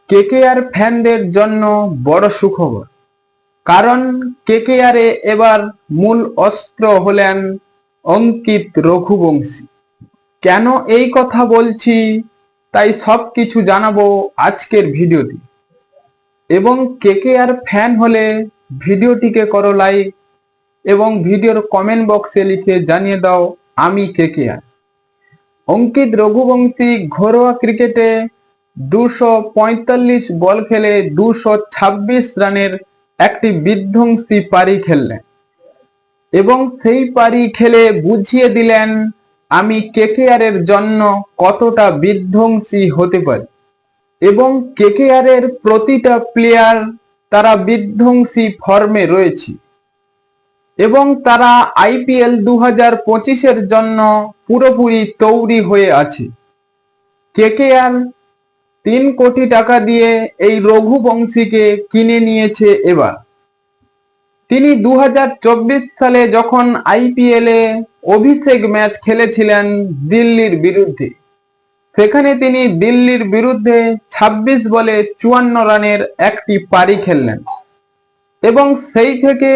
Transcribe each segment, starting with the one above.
KKR ফ্যানদের জন্য বড় সুখবর, কারণ কেকেআরে এবার মূল অস্ত্র হলেন অঙ্কিত রঘুবংশী। কেন এই কথা বলছি তাই সবকিছু জানাবো আজকের ভিডিওতে। এবং কেকেআর ফ্যান হলে ভিডিওটিকে করো লাইক এবং ভিডিওর কমেন্ট বক্সে লিখে জানিয়ে দাও আমি কেকেআর। অঙ্কিত রঘুবংশী ঘরোয়া ক্রিকেটে 245 বল খেলে 226 রানের একটি বিধ্বংসী পারি খেললেন এবং সেই পারি খেলে বুঝিয়ে দিলেন আমি কেকেআর এর জন্য কতটা বিধ্বংসী হতে পারি। এবং কেকেআর এর প্রতিটা প্লেয়ার তারা বিধ্বংসী ফর্মে রয়েছে এবং তারা আইপিএল 2025-এর জন্য পুরোপুরি তৈরি হয়ে আছে। কেকেআর 3 কোটি টাকা দিয়ে এই রঘুবংশীকে কিনে নিয়েছে। এবার তিনি 2024 সালে যখন আইপিএলে অভিষেক ম্যাচ খেলেছিলেন দিল্লির বিরুদ্ধে, সেখানে তিনি দিল্লির বিরুদ্ধে 26 বলে 54 রানের একটি পারি খেললেন এবং সেই থেকে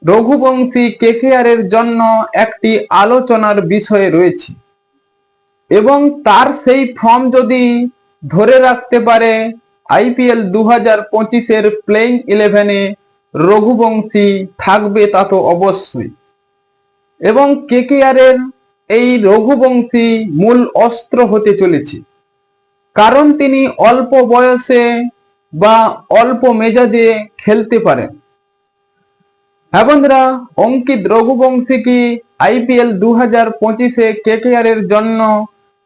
রঘুবংশী কেকেআর এর জন্য একটি আলোচনার বিষয় রয়েছে এবং তার সেই ফর্ম যদি ধরে রাখতে পারে আইপিএল 2025-এর প্লেইং 11-এ রঘুবংশী থাকবে তা তো অবশ্যই। এবং কেকেআর এর এই রঘুবংশী মূল অস্ত্র হতে চলেছে, কারণ তিনি অল্প বয়সে বা অল্প মেজাজে খেলতে পারেন। হ্যাঁ বন্ধুরা, অঙ্কিত রঘুবংশী কি আইপিএল 2025-এ কেকেআর এর জন্য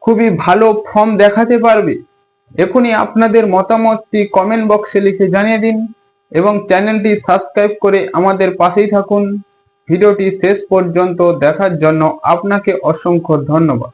খুবই ভালো ফর্ম দেখাতে পারবে? এখনই আপনাদের মতামতটি কমেন্ট বক্সে লিখে জানিয়ে দিন এবং চ্যানেলটি সাবস্ক্রাইব করে আমাদের পাশেই থাকুন। ভিডিওটি শেষ পর্যন্ত দেখার জন্য আপনাকে অসংখ্য ধন্যবাদ।